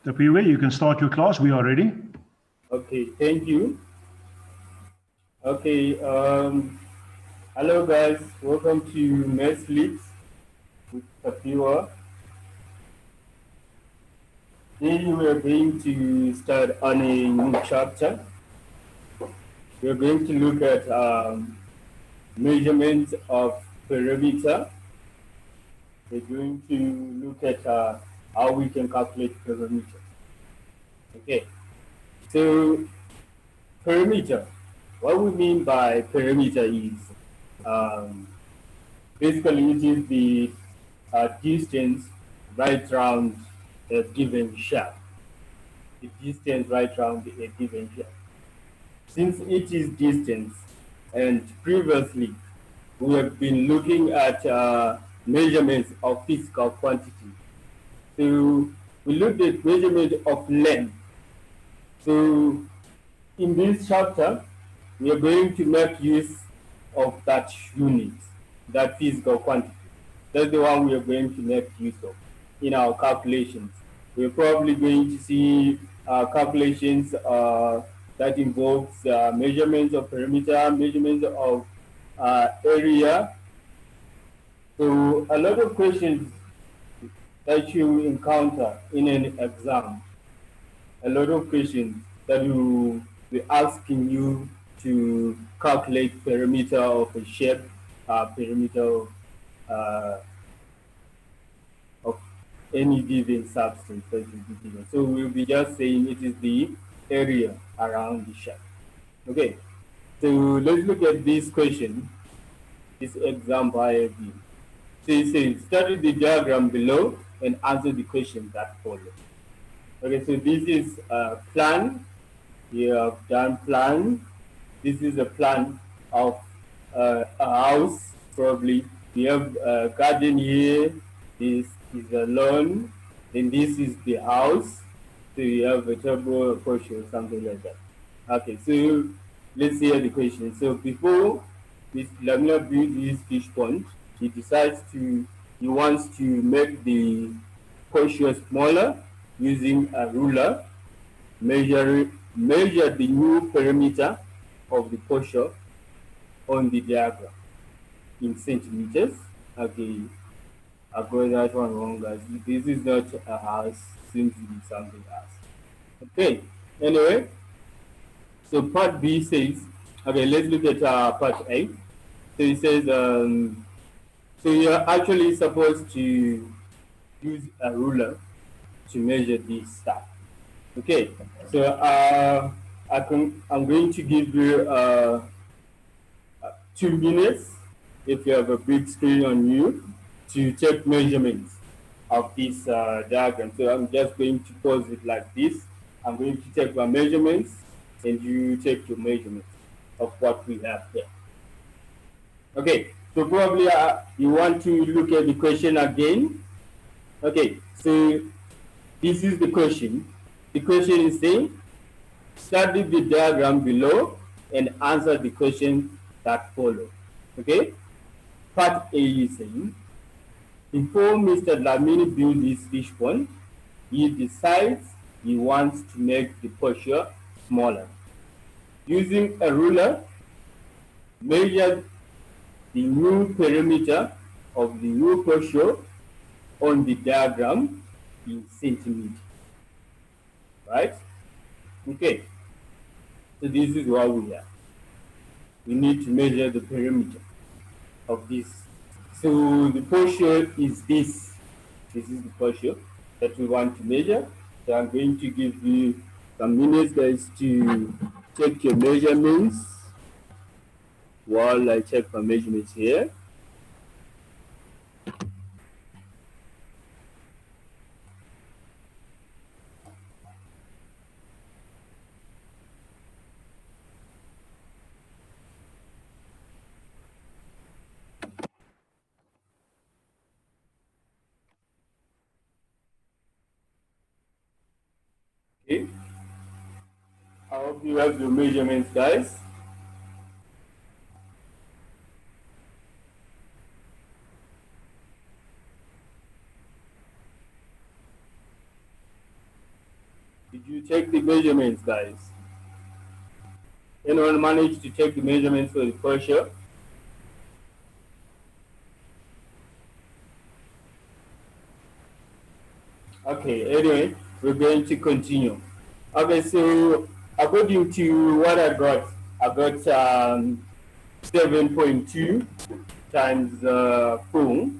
The PV, you can start your class. We are ready. Okay, thank you. Okay, hello guys, welcome to Math Leaks with Tapiwa. Today we are going to start on a new chapter. We are going to look at measurements of perimeter. We're going to look at how we can calculate perimeter. Okay, so perimeter. What we mean by perimeter is basically it is the distance right around a given shaft. The distance right around a given shaft. Since it is distance, and previously we have been looking at measurements of physical quantity. So we looked at measurement of length. So in this chapter, we are going to make use of that unit, that physical quantity. That's the one we are going to make use of in our calculations. We're probably going to see calculations that involves measurements of perimeter, measurements of area. So a lot of questions that you encounter in an exam, a lot of questions that will be asking you to calculate perimeter of a shape, perimeter uh, of any given substance that will be given. So we'll be just saying it is the area around the shape. Okay, so let's look at this question, this example I have here. So it says, study the diagram below and answer the questions that follow. Okay, so this is a plan. You have done plan. This is a plan of a house, probably. We have a garden here. This is a lawn. Then this is the house. So you have a turbo portion or something like that. Okay, so let's hear the question. So before Mr. Lamina builds his fish pond, he wants to make the portion smaller using a ruler, measure the new perimeter of the portion on the diagram in centimeters. Okay, I got that one wrong, guys. This is not a house, seems to be something else. Okay, anyway, so part B says, okay, let's look at part A. So it says, so you're actually supposed to use a ruler to measure this stuff. Okay, so I'm going to give you 2 minutes, if you have a big screen on you, to take measurements of this diagram. So I'm just going to pause it like this. I'm going to take my measurements and you take your measurements of what we have there. Okay, so probably you want to look at the question again. Okay, so this is the question. The question is saying, study the diagram below and answer the questions that follow. Okay? Part A is saying, before Mr. Lamini builds his fish pond, he decides he wants to make the portion smaller. Using a ruler, measure the new perimeter of the new portion on the diagram in centimeters. Right? Okay. So this is what we have. We need to measure the perimeter of this. So the portion is this. This is the portion that we want to measure. So I'm going to give you some minutes, guys, to take your measurements while I check my measurements here. Okay. I hope you have your measurements, guys. you take the measurements, guys? Anyone managed to take the measurements for the pressure? Okay, anyway, we're going to continue. Okay, so according to what I got 7.2 times 4.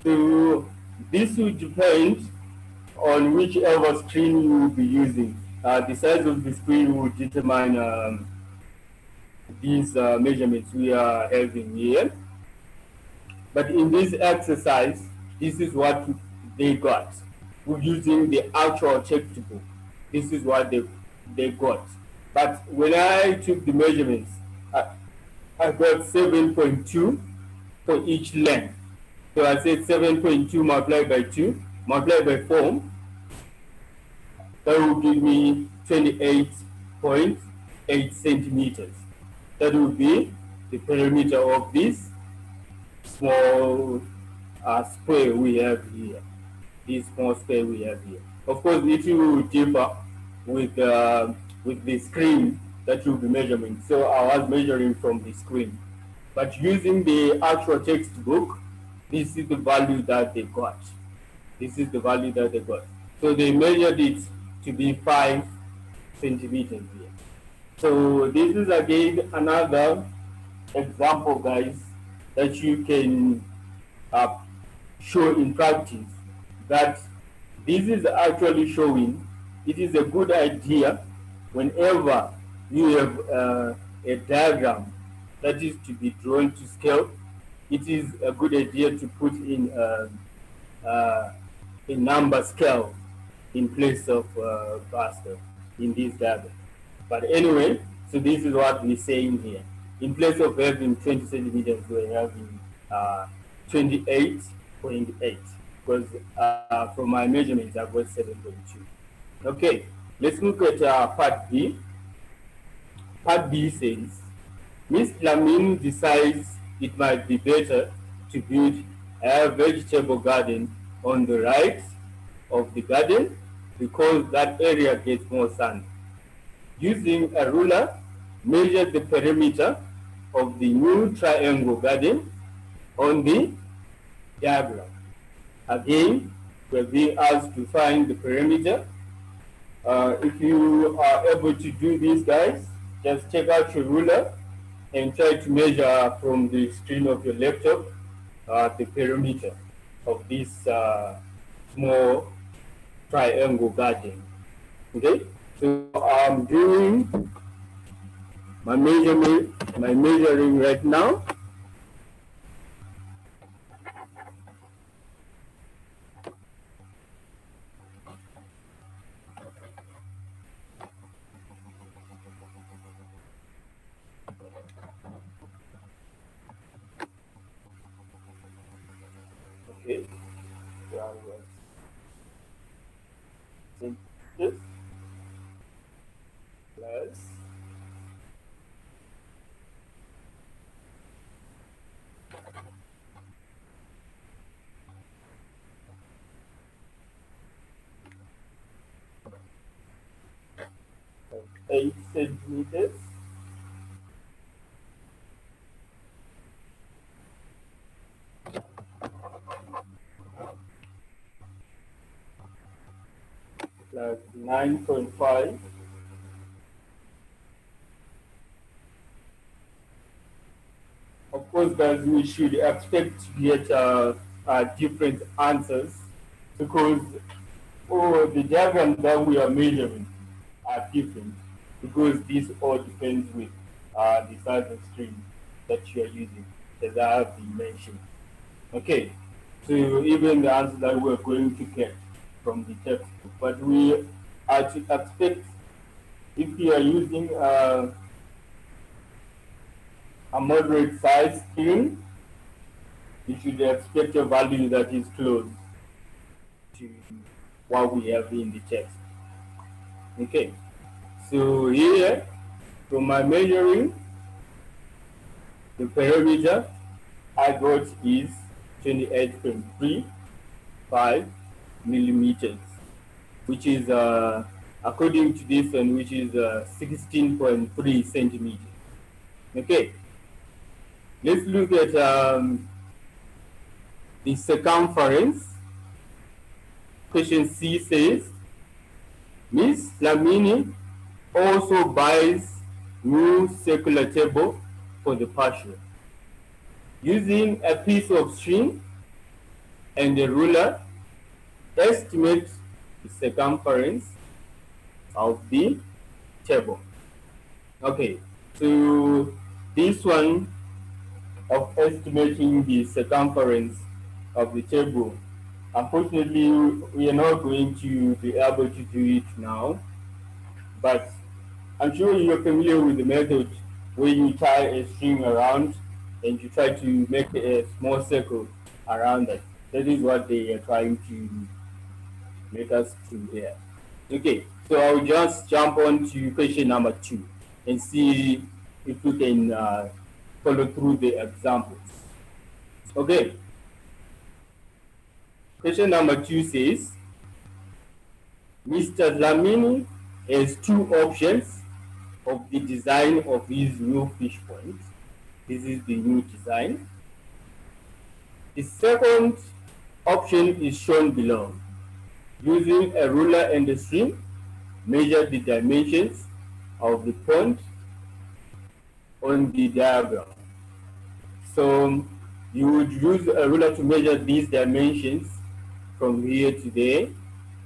So this will depend on whichever screen you will be using. The size of the screen will determine these measurements we are having here. But in this exercise, this is what they got. We're using the actual textbook. This is what they got. But when I took the measurements, I got 7.2 for each length. So I said 7.2 multiplied by 2 multiplied by 4. That will give me 28.8 centimeters. That will be the perimeter of this small square we have here. This small square we have here. Of course, it will differ with the screen that you'll be measuring. So I was measuring from the screen. But using the actual textbook, this is the value that they got. This is the value that they got. So they measured it to be 5 centimeters here. So this is again another example, guys, that you can show in practice that this is actually showing it is a good idea whenever you have a diagram that is to be drawn to scale. It is a good idea to put in a number scale in place of Pascal in this diagram. But anyway, so this is what we're saying here. In place of having 20 centimeters, we're having 28.8 because from my measurements, I've got 7.2. Okay, let's look at part B. Part B says, Miss Lamine decides it might be better to build a vegetable garden on the right of the garden because that area gets more sun. Using a ruler, measure the perimeter of the new triangle garden on the diagram. Again, we're being asked to find the perimeter. If you are able to do this, guys, just take out your ruler and try to measure from the screen of your laptop the perimeter of this small triangle garden. Okay, so I'm doing my measuring right now. Okay, this plus eight centimeters. Plus 9.5. Of course, guys, we should expect to get different answers because the diagram that we are measuring are different because this all depends with the size of screen that you are using, as I have been mentioned. Okay, so even the answer that we're going to get from the textbook, but we are to expect if you are using a moderate size screen, you should expect a value that is close to what we have in the text. Okay, so here from my measuring, the perimeter I got is 28.35 millimeters. which is according to this one, which is 16.3 centimeters. Okay, let's look at the circumference. Question C says, Miss Lamini also buys new circular table for the partial. Using a piece of string and a ruler, estimate the circumference of the table. Okay, so this one of estimating the circumference of the table, unfortunately, we are not going to be able to do it now, but I'm sure you're familiar with the method where you tie a string around and you try to make a small circle around it. That is what they are trying to make us do here. Okay, so I'll just jump on to question number 2 and see if we can follow through the examples. Okay, question number 2 says, Mr. Lamini has 2 options of the design of his new fish pond. This is the new design. The second option is shown below. Using a ruler and a string, measure the dimensions of the pond on the diagram. So you would use a ruler to measure these dimensions from here to there,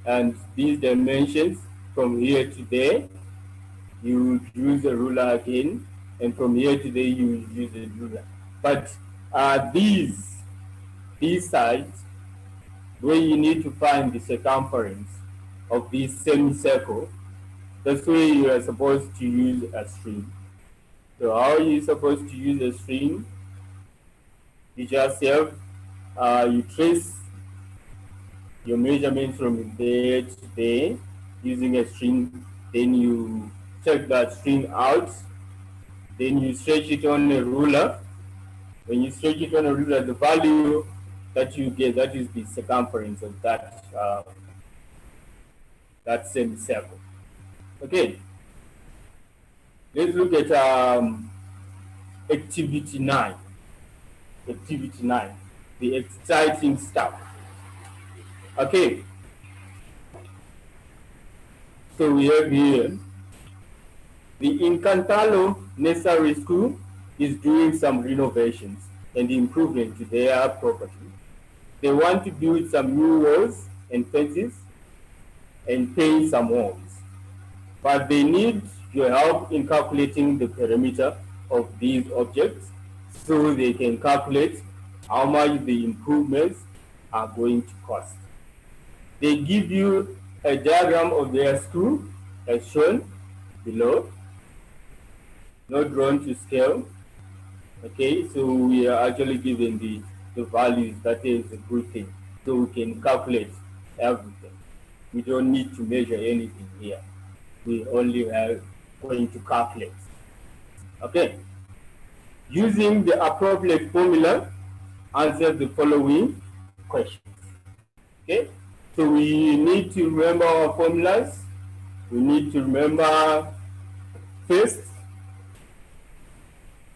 and these dimensions from here to there. You would use a ruler again, and from here to there you would use a ruler. But these sides, where you need to find the circumference of this semicircle, that's where you are supposed to use a string. So how are you supposed to use a string? You just have, you trace your measurements from there to there using a string, then you take that string out, then you stretch it on a ruler. When you stretch it on a ruler, the value that you get, that is the circumference of that that semicircle. Okay, let's look at activity 9. Activity 9, the exciting stuff. Okay, so we have here, the Incantalo Nursery School is doing some renovations and improvement to their property. They want to build some new walls and fences and paint some walls, but they need your help in calculating the perimeter of these objects so they can calculate how much the improvements are going to cost. They give you a diagram of their school as shown below, not drawn to scale. Okay, so we are actually given the values. That is a good thing. So we can calculate everything. We don't need to measure anything here. We only are going to calculate. Okay. Using the appropriate formula, answer the following questions. Okay. So we need to remember our formulas. We need to remember first,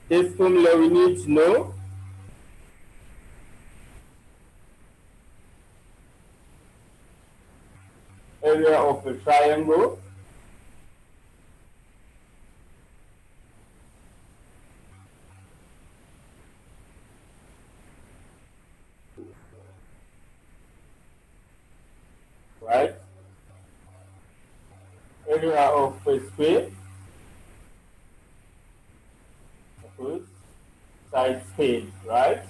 this formula we need to know. Area of a triangle. Right? Area of a square. Side scale, right?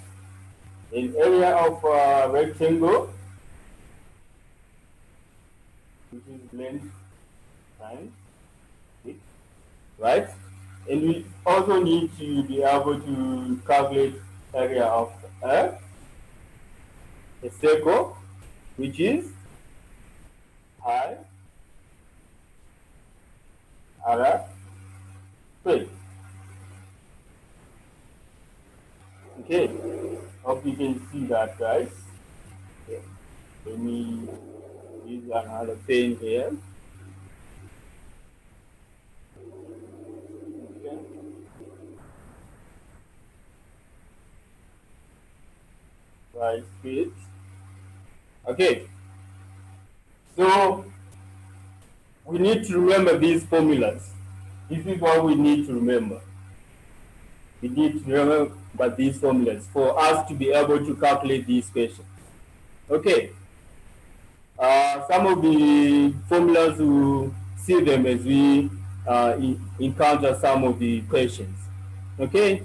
In area of a rectangle, which is length times width, right? And we also need to be able to calculate area of a circle, which is pi r squared. Okay, hope you can see that, guys. Okay. Let me use another pen here. Okay. Right feet. Okay. So we need to remember these formulas. This is what we need to remember. We need to remember these formulas for us to be able to calculate these questions. Okay. Some of the formulas, we see them as we encounter some of the questions. Okay.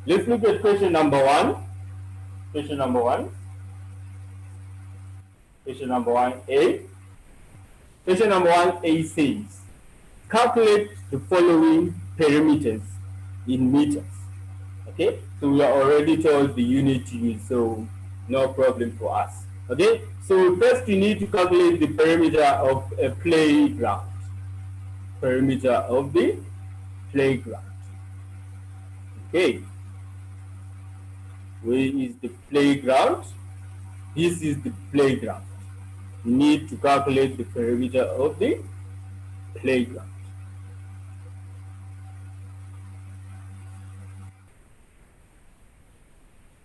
Let's look at question number one. Question number one. Question number 1A. Question number 1A says, calculate the following perimeters in meters. Okay, so we are already told the unit to use, so no problem for us. Okay, so first you need to calculate the perimeter of a playground. Perimeter of the playground. Okay, where is the playground? This is the playground. You need to calculate the perimeter of the playground.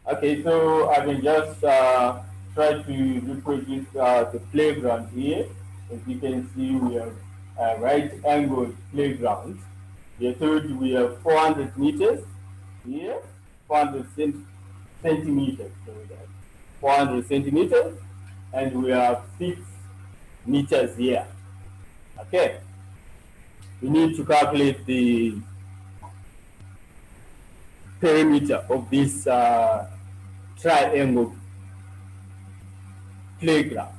Okay, so I can just try to reproduce the playground here. As you can see, we have a right-angled playground. We are told we have 400 meters here, 400 centimeters. So we have 400 centimeters, and we have 6 meters here. Okay, we need to calculate the perimeter of this triangle playground.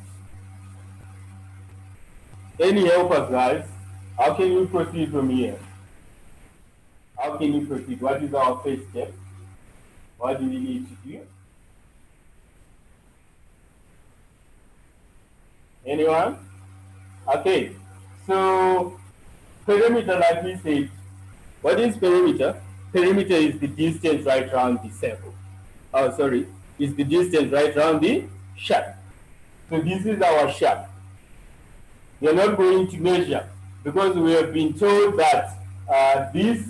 Any helpers, guys? How can we proceed from here? How can we proceed? What is our first step? What do we need to do? Anyone? Okay, so perimeter, like we said, what is perimeter? Perimeter is the distance right around the circle. Oh, sorry, is the distance right around the shape. So this is our shape. We are not going to measure because we have been told that this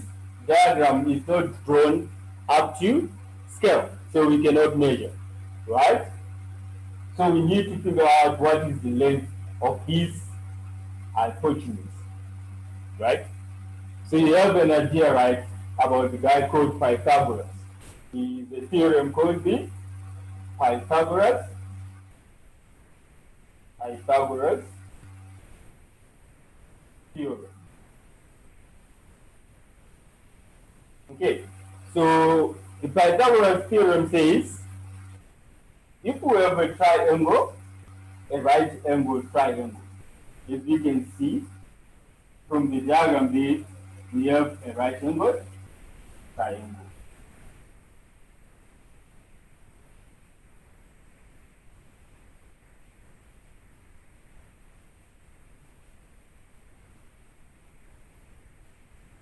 diagram is not drawn up to scale, so we cannot measure, right? So we need to figure out what is the length of this hypotenuse, right? So you have an idea, right, about the guy called Pythagoras. He is a theorem called the Pythagoras theorem. Okay, so the Pythagoras theorem says if we have a triangle, a right angle triangle, as you can see from the diagram there, we have a right angle triangle.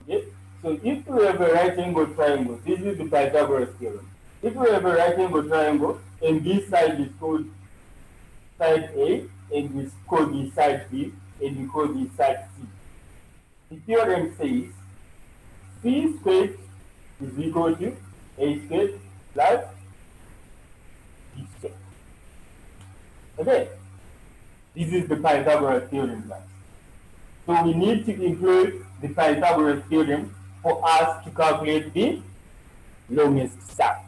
Okay, so if we have a right angle triangle, this is the Pythagoras theorem. If we have a right angle triangle, and this side is called side A, and we call this side B, and we call this side C. The theorem says C squared is equal to A squared plus B squared. Okay, this is the Pythagoras theorem, guys. So we need to include the Pythagoras theorem for us to calculate the longest side.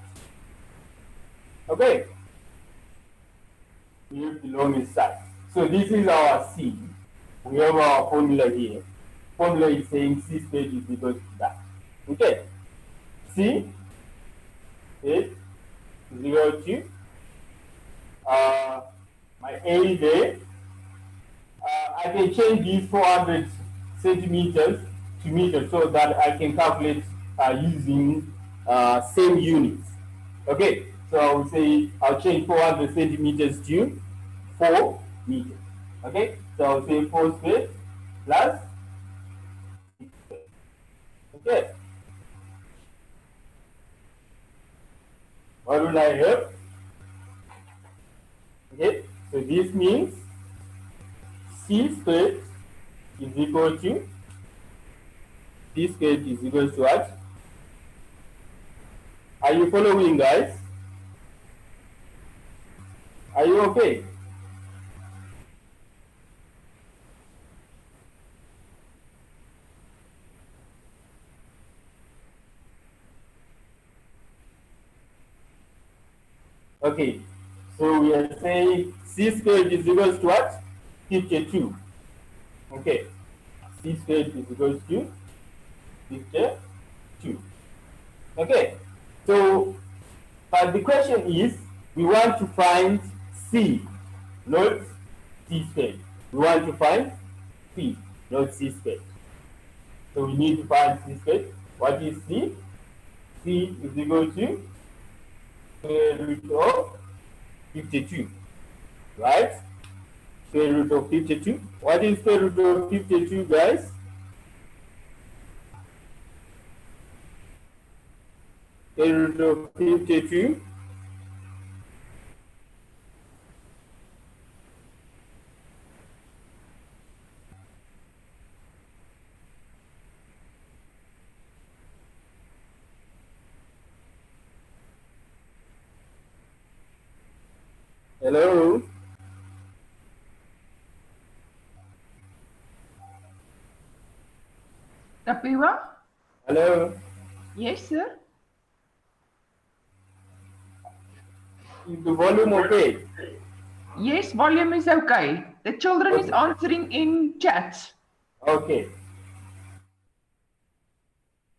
Okay, we have the longest side. So this is our C. We have our formula here. Formula is saying C squared is equal to that. Okay, C is equal to my A there. I can change these 400 centimeters to meters so that I can calculate using same units. Okay, so I will say I'll change 400 centimeters to 4 meters. Okay, so I'll say 4 squared plus 6 squared. Okay, what will I have? Okay, so this means C squared is equal to what? Are you following, guys? Are you okay? Okay, so we are saying C squared is equal to what? 52. Okay, C squared is equal to 52. Okay, so but the question is, we want to find C, not C squared. We want to find C, not C squared. So we need to find C squared. What is C? C is equal to square root of 52, right? Square root of 52. What is square root of 52, guys? Square root of 52. Hello? Tapiwa? Hello? Yes, sir. Is the volume okay? Yes, volume is okay. The children is Okay. answering in chats. Okay.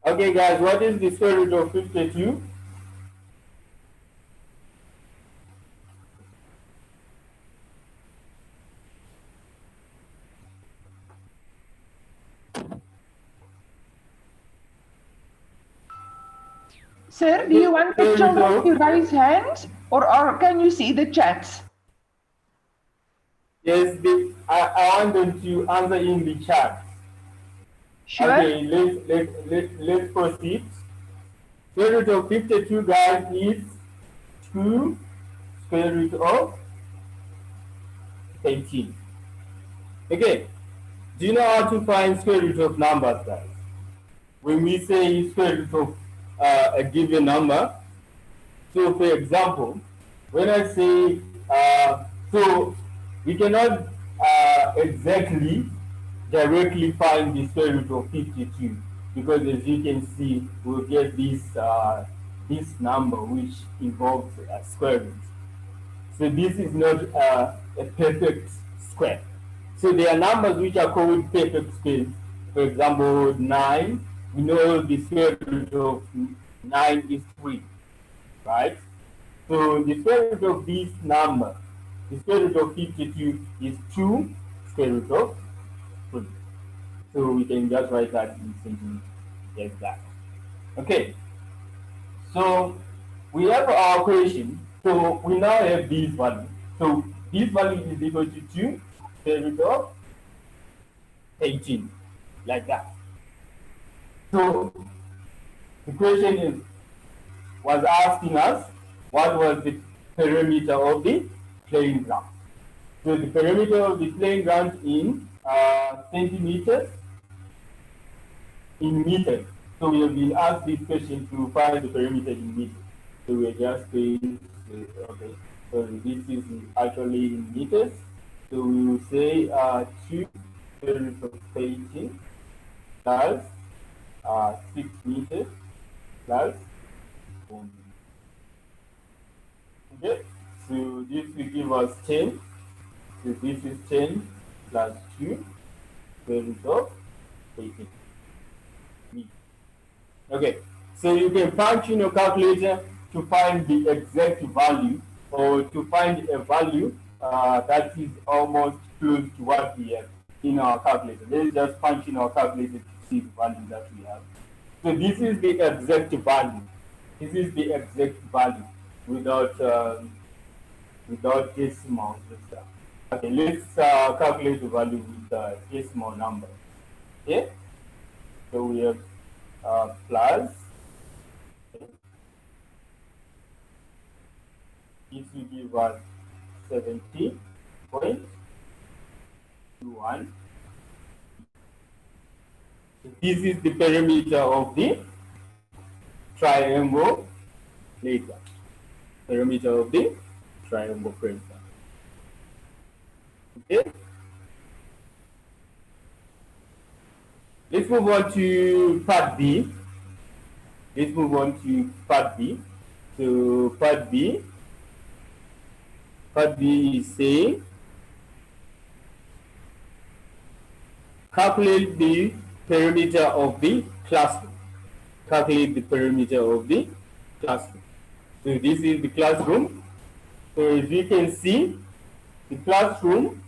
Okay, guys, what is the square root of 52? Sir, do you want the Square root children of- to raise hands or can you see the chats? Yes, I want them to answer in the chat. Sure. Okay, let's proceed. Square root of 52, guys, is 2 square root of 18. Okay, do you know how to find square root of numbers, guys? When we say square root of a given number, so for example, when I say, so we cannot exactly directly find the square root of 52 because as you can see, we'll get this number which involves a square root. So this is not a perfect square. So there are numbers which are called perfect squares. For example, 9. We know the square root of 9 is 3, right? So the square root of this number, the square root of 52 is 2 square root of 3. So we can just write that in simply like that. Okay. So we have our equation. So we now have this value. So this value is equal to 2 square root of 18, like that. So the question was asking us what was the perimeter of the playing ground. So the perimeter of the playing ground in centimeters, in meters. So we have been asked this question to find the perimeter in meters. So we are just going to say, okay, so this is actually in meters. So we will say 2 square root of 18 plus 6 meters plus 1 meter. Okay, so this will give us 10. So this is 10 plus 2 square root of 18. Okay, so you can punch in your calculator to find the exact value or to find a value that is almost close to what we have in our calculator. Let's just punch in our calculator to see the value that we have. So this is the exact value. This is the exact value without without decimals and stuff. Okay, let's calculate the value with decimal number. Okay, so we have plus. This will give us 70.6 1. This is the perimeter of the triangle later. Perimeter of the triangle perimeter. Okay. Let's move on to part B. Let's move on to part B. So part B is saying calculate the perimeter of the classroom. Calculate the perimeter of the classroom. So this is the classroom. So as you can see, the classroom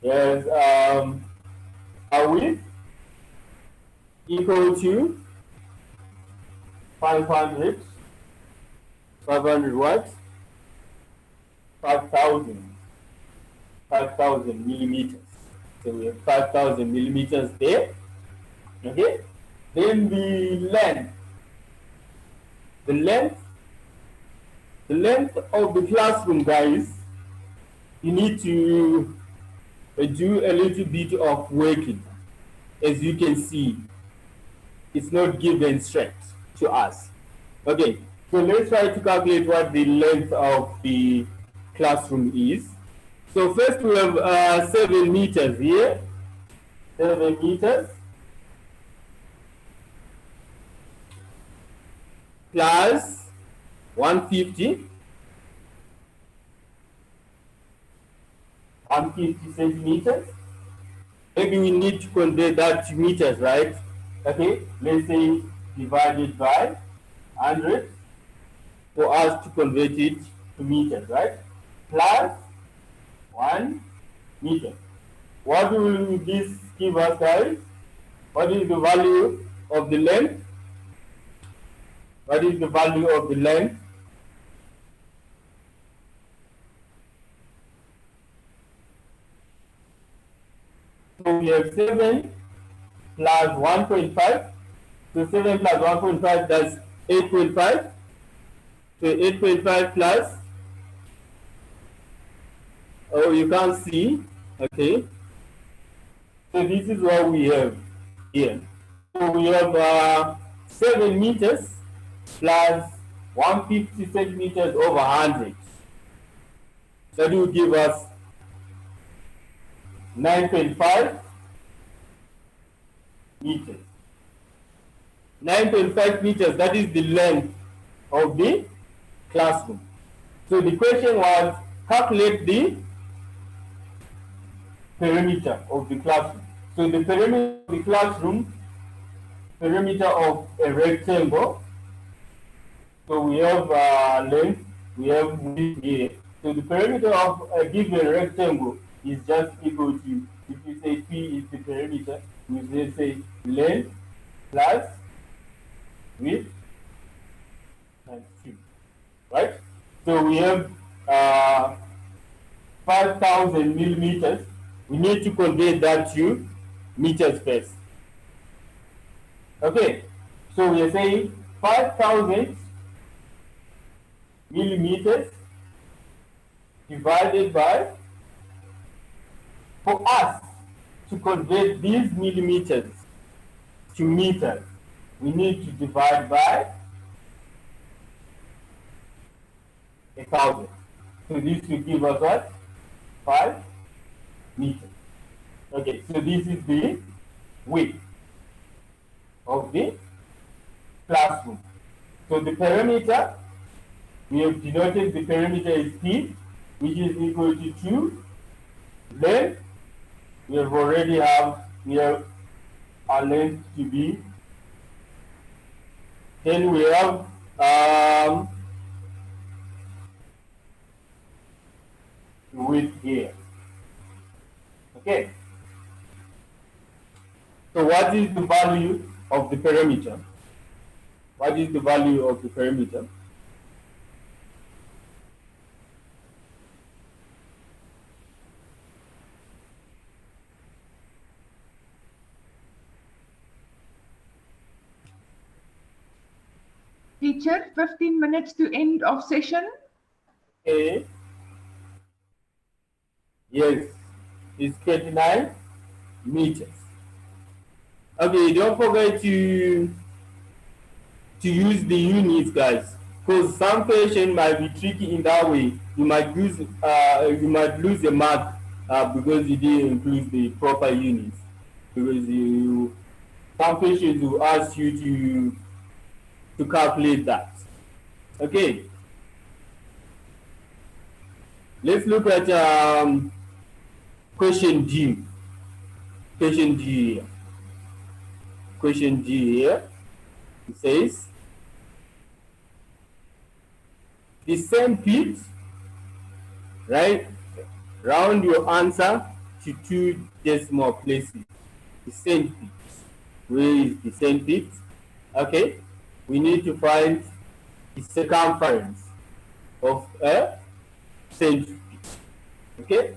has a width equal to 500 watts, 5,000 millimeters. So we have 5,000 millimeters there. Okay. Then the length of the classroom, guys, you need to do a little bit of working. As you can see, it's not given straight to us. Okay, so let's try to calculate what the length of the classroom is. So first we have 7 meters here. 7 meters plus 150 centimeters. Maybe we need to convert that to meters, right? Okay, let's say divided by 100 for us to convert it to meters, right? Plus 1 meter. What will this give us, guys? What is the value of the length? What is the value of the length? So we have 7 plus 1.5. So 7 plus 1.5, that's 8.5. So 8.5 plus, oh, you can't see. Okay. So this is what we have here. So we have 7 meters plus 150 centimeters over 100. That will give us 9.5 meters. 9.5 meters, that is the length of the classroom. So the question was, calculate the perimeter of the classroom. So the perimeter of the classroom, perimeter of a rectangle. So we have length, we have width here. So the perimeter of a given rectangle is just equal to, if you say P is the perimeter, we will say length plus width times 2, right? So we have 5,000 millimeters. We need to convert that to meters first. Okay, so we are saying 5,000 millimeters divided by, for us to convert these millimeters to meters, we need to divide by 1,000. So this will give us what? 5 meters. Okay, so this is the width of the classroom. So the perimeter, we have denoted the perimeter as P, which is equal to 2. Length, we have already have here our length to be. Then we have width here. Okay. So what is the value of the perimeter? What is the value of the perimeter? Teacher, 15 minutes to end of session. Okay. Yes, it's 29 meters. Okay, don't forget to use the units, guys, because some question might be tricky in that way. You might lose the mark because you didn't include the proper units. Because some questions will ask you to calculate that. Okay. Let's look at question D. Question D here. Question D here. It says the same pit, right? Round your answer to 2 decimal places. The same pit. Where is the same pit? Okay. We need to find the circumference of a centipede. Okay.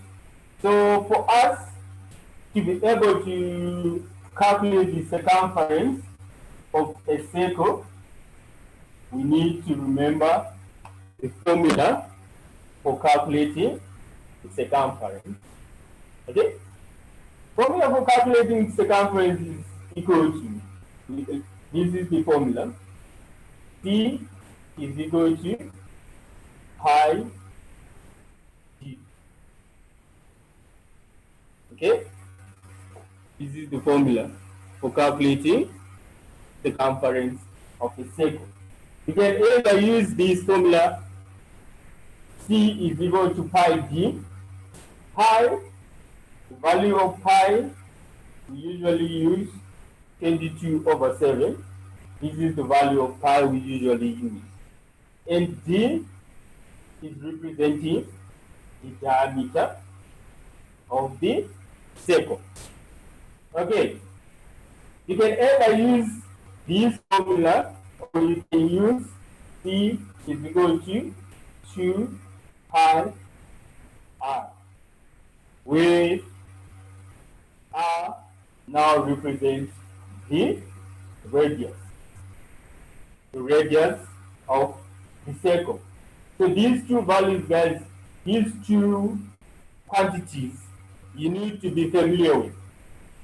So for us to be able to calculate the circumference of a circle, we need to remember the formula for calculating the circumference. Okay? Formula for calculating circumference is equal to, this is the formula, C is equal to pi d. Okay? This is the formula for calculating the circumference of a circle. You can either use this formula, C is equal to pi d. Pi, the value of pi, we usually use 22/7. This is the value of pi we usually use. And d is representing the diameter of the circle. Okay. You can either use this formula or you can use C is equal to 2 pi r, where r now represents the radius of the circle. So these two values, guys, these two quantities you need to be familiar with.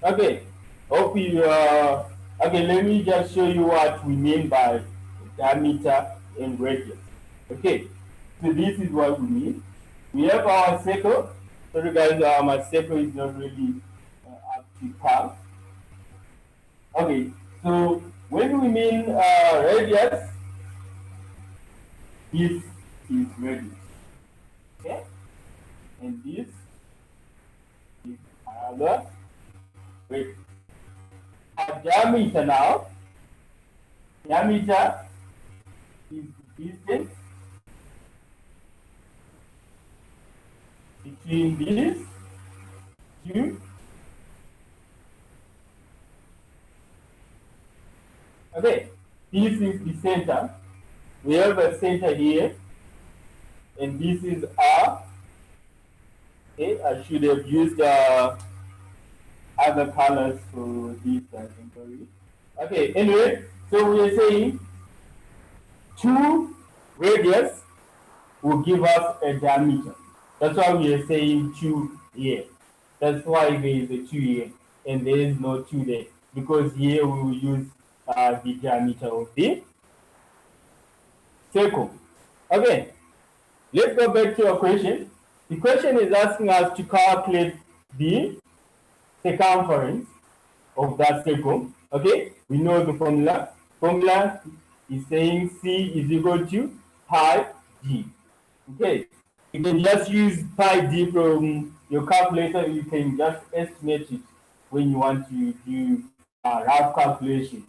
Okay, hope you okay, let me just show you what we mean by diameter and radius. Okay, so this is what we mean. We have our circle. Sorry guys, my circle is not really up to par. Okay, so when we mean radius, this is radius. Okay, and this is another radius. Diameter now. Diameter is the distance between these two. Okay, this is the center. We have a center here, and this is R. Okay, I should have used other colors for this. Okay, anyway, so we are saying 2 radius will give us a diameter. That's why we are saying 2 here. That's why there is a 2 here, and there is no 2 there, because here we will use the diameter of the circle. Okay, let's go back to our question. The question is asking us to calculate the circumference of that circle. Okay, we know the formula. Formula is saying C is equal to pi d. Okay, you can just use pi d from your calculator. You can just estimate it when you want to do a rough calculation.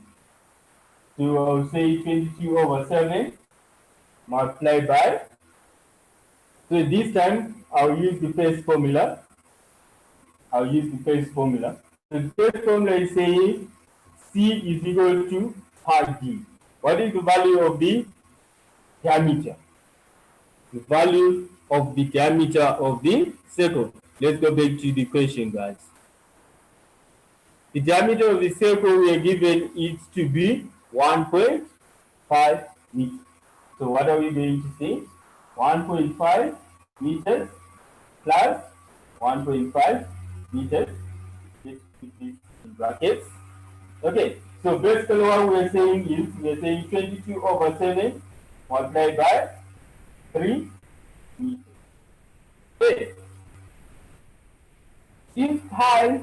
So I'll say 22/7 multiplied by. So this time I'll use the first formula. So the first formula is saying C is equal to pi d. What is the value of the diameter? The value of the diameter of the circle. Let's go back to the question, guys. The diameter of the circle we are given it to be 1.5 meters. So what are we going to say? 1.5 meters plus 1.5 meters. Let's put this in brackets. Okay, so basically what we're saying is we're saying 22/7 multiplied by 3 meters. Okay. Since pi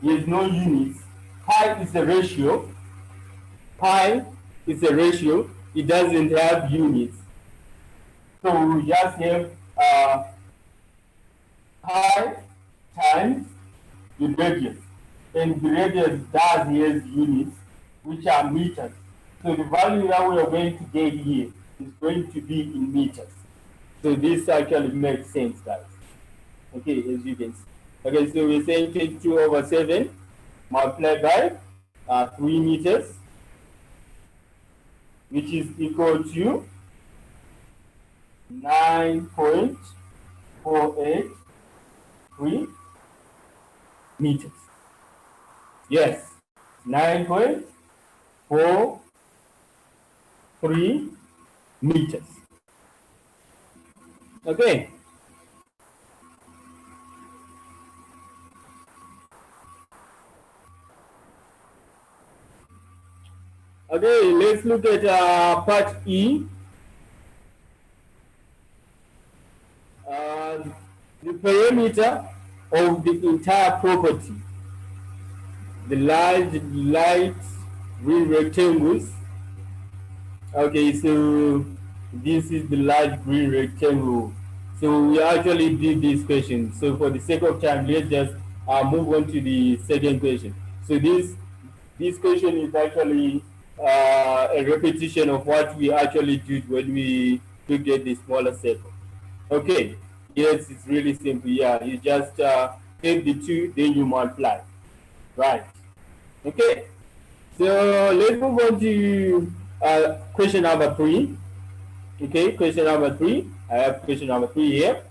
is no units, pi is a ratio. Pi is a ratio. It doesn't have units. So we just have pi times the radius. And the radius does has units, which are meters. So the value that we are going to get here is going to be in meters. So this actually makes sense, guys. Okay, as you can see. Okay, so we're saying 22/7 multiplied by 3 meters, which is equal to 9.483 meters. Yes, 9.43 meters. Okay. Okay, let's look at part E. The perimeter of the entire property. The large light green rectangles. Okay, so this is the large green rectangle. So we actually did this question. So for the sake of time, let's just move on to the second question. So this question is actually a repetition of what we actually did when we looked at the smaller circle. Okay, yes, it's really simple. Yeah, you just take the 2, then you multiply. Right. Okay, so let's move on to question number 3. Okay, question number 3. I have question number 3 here.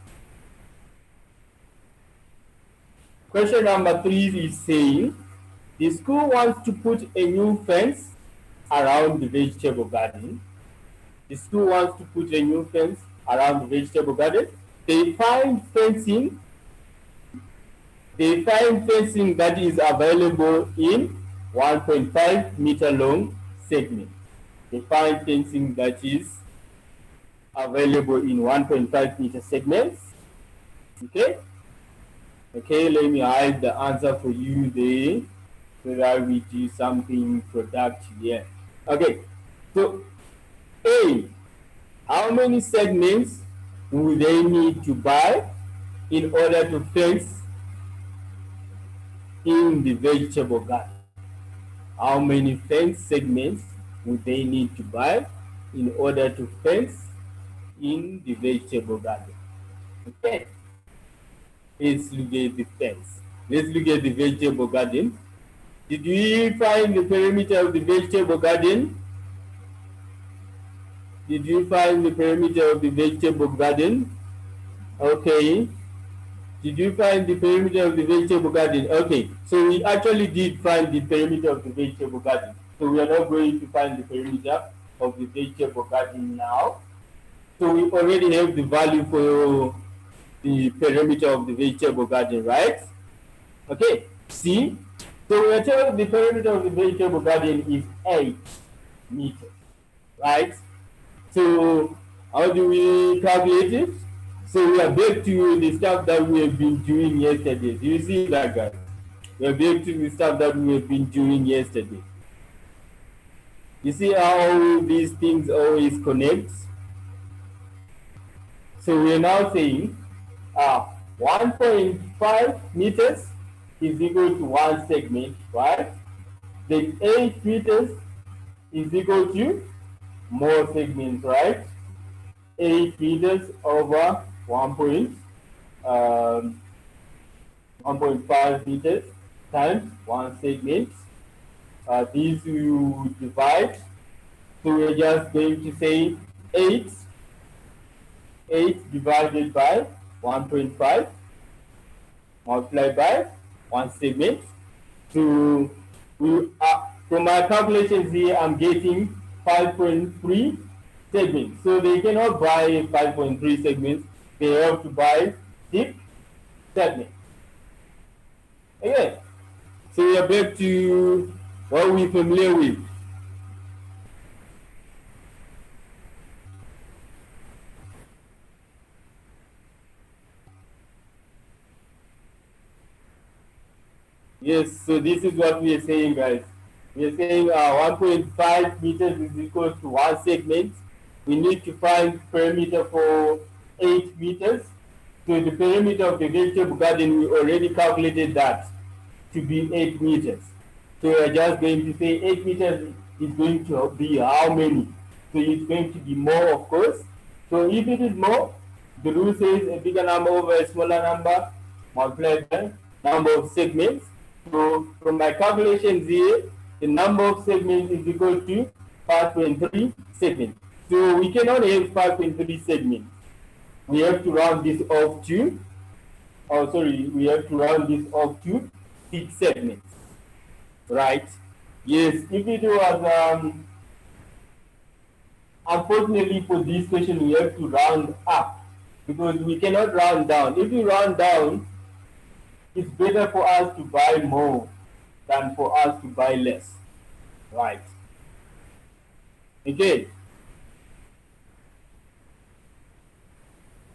Question number 3 is saying the school wants to put a new fence around the vegetable garden. The school wants to put a new fence around the vegetable garden. They find fencing that is available in 1.5 meter long segment. They find fencing that is available in 1.5 meter segments. Okay. Okay, let me hide the answer for you there so that we do something productive here. Okay, so A, how many segments will they need to buy in order to fence in the vegetable garden? How many fence segments would they need to buy in order to fence in the vegetable garden? Okay, let's look at the fence. Let's look at the vegetable garden. Did we find the perimeter of the vegetable garden? Did you find the perimeter of the vegetable garden? Okay. Did you find the perimeter of the vegetable garden? Okay. So we actually did find the perimeter of the vegetable garden. So we are not going to find the perimeter of the vegetable garden now. So we already have the value for the perimeter of the vegetable garden, right? Okay. See? So we are told the perimeter of the vegetable garden is 8 meters, right? So how do we calculate it? So we are back to the stuff that we have been doing yesterday. Do you see that, guys? We are back to the stuff that we have been doing yesterday. You see how these things always connect? So we are now saying 1.5 meters is equal to 1 segment, right? Then 8 meters is equal to more segments, right? 8 meters over 1.5 meters times 1 segment. These you divide. So we're just going to say 8 divided by 1.5 multiplied by 1 segment. So from my calculations here, I'm getting 5.3 segments. So they cannot buy 5.3 segments. They have to buy 6 segments. Okay, so we are back to what we're familiar with. Yes, so this is what we are saying, guys. We are saying 1.5 meters is equal to 1 segment. We need to find perimeter for 8 meters. So the perimeter of the vegetable garden, we already calculated that to be 8 meters. So we are just going to say 8 meters is going to be how many? So it's going to be more, of course. So if it is more, the rule says a bigger number over a smaller number multiplied by number of segments. So from my calculations here, the number of segments is equal to 5.3 segments. So we cannot have 5.3 segments. We have to round this off to, we have to round this off to 6 segments, right? Yes, if it was, unfortunately for this question, we have to round up because we cannot round down. If we round down, it's better for us to buy more than for us to buy less, right? Okay.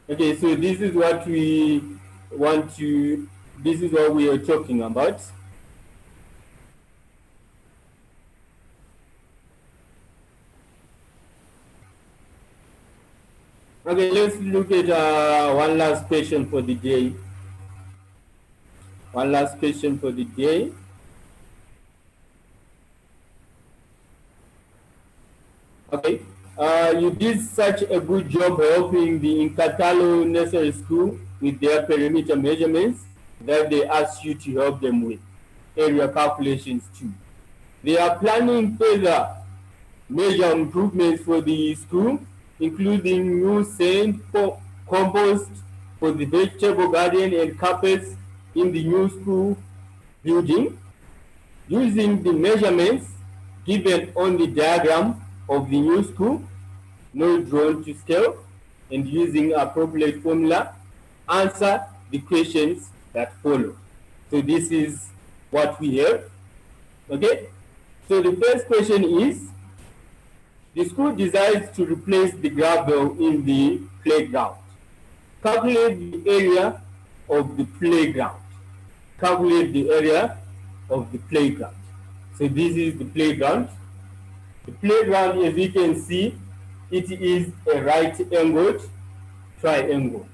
Okay, so this is what we want to, this is what we are talking about. Okay, let's look at one last question for the day. One last question for the day. Okay, you did such a good job helping the Untitled Nursery School with their perimeter measurements that they asked you to help them with area calculations too. They are planning further major improvements for the school, including new sand compost for the vegetable garden and carpets in the new school building, using the measurements given on the diagram of the new school, no drawn to scale, and using appropriate formula, answer the questions that follow. So this is what we have. Okay, so the first question is, the school decides to replace the gravel in the playground. Calculate the area of the playground. Calculate the area of the playground. So this is the playground. The playground, as you can see, it is a right-angled triangle.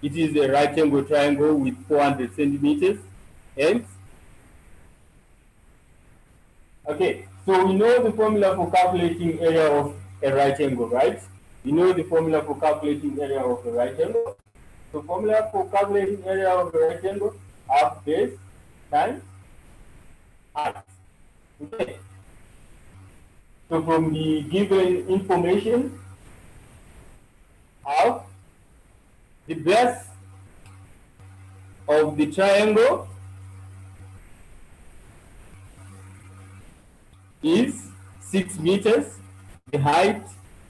It is a right-angled triangle with 400 centimeters. And okay, so we know the formula for calculating area of a right angle, right? You know the formula for calculating area of a right angle. So formula for calculating area of a right angle, half base times height. Okay. So from the given information, half the base of the triangle is 6 meters. The height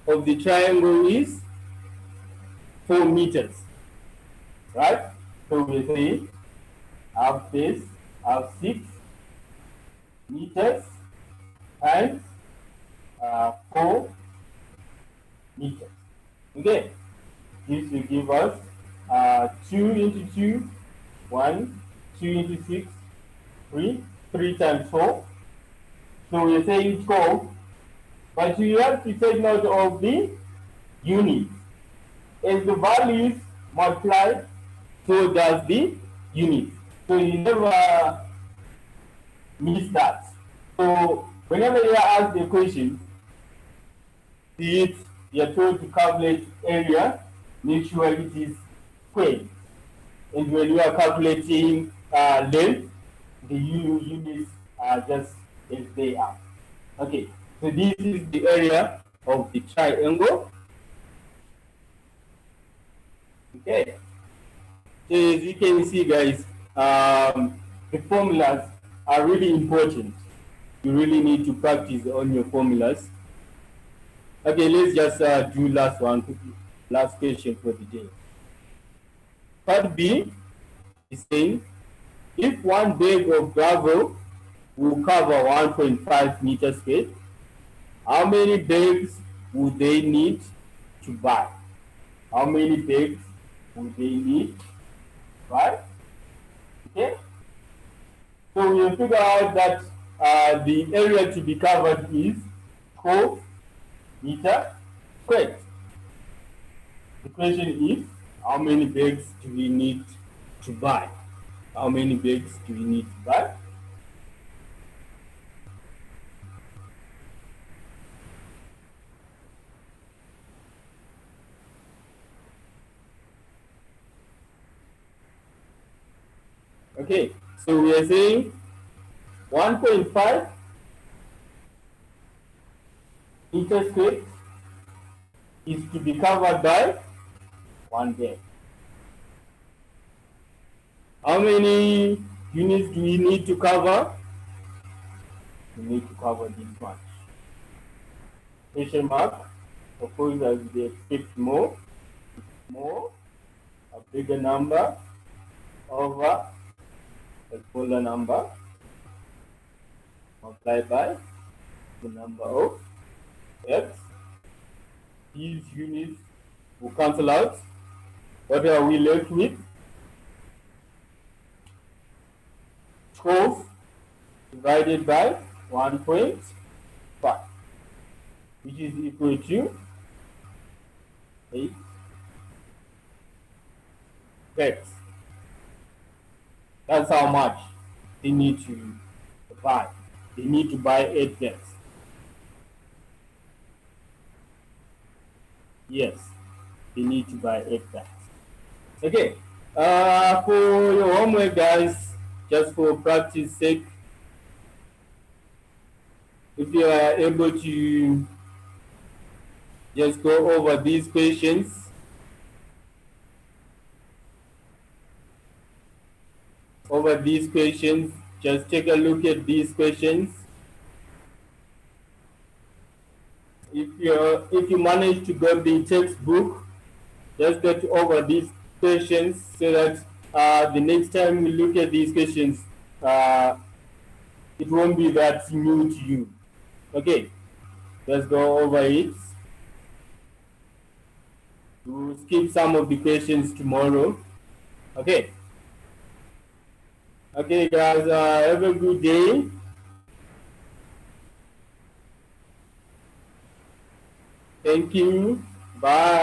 of the triangle is 4 meters, right? So we say half base of 6 meters times 4 meters. Okay, this will give us 2 into 2, 1, 2 into 6, 3, 3 times 4. So we are saying 12, but you have to take note of the unit. As the values multiply, so does the unit. So you never miss that. So whenever you are asked a question, you are told to calculate area, make sure it is square. And when you are calculating length, the units are just as they are. Okay, so this is the area of the triangle. Okay, so as you can see, guys, the formulas are really important. You really need to practice on your formulas. Okay, let's just do last one quickly. Last question for the day. Part B, It's saying if one bag of gravel will cover 1.5 meter squared, how many bags would they need to buy? How many bags would they need to buy? Okay. So we figure out that the area to be covered is 12 meter squared. The question is, how many bags do we need to buy? How many bags do we need to buy? Okay, so we are saying 1.5 meter squared is to be covered by one bag. How many units do we need to cover? We need to cover this much. Question mark. Suppose as we expect more, a bigger number over a smaller number multiplied by the number of x. These units will cancel out. What are we left with? 12 divided by 1.5, which is equal to 8 bags. That's how much they need to buy. They need to buy 8 bags. Yes, they need to buy 8 bags. Okay, for your homework, guys, just for practice sake, if you are able to just go over these questions. Just take a look at these questions. If you manage to get the textbook, just get over these questions so that the next time we look at these questions, it won't be that new to you. Okay, let's go over it. We'll skip some of the questions tomorrow. Okay. Okay, guys, have a good day. Thank you. Bye.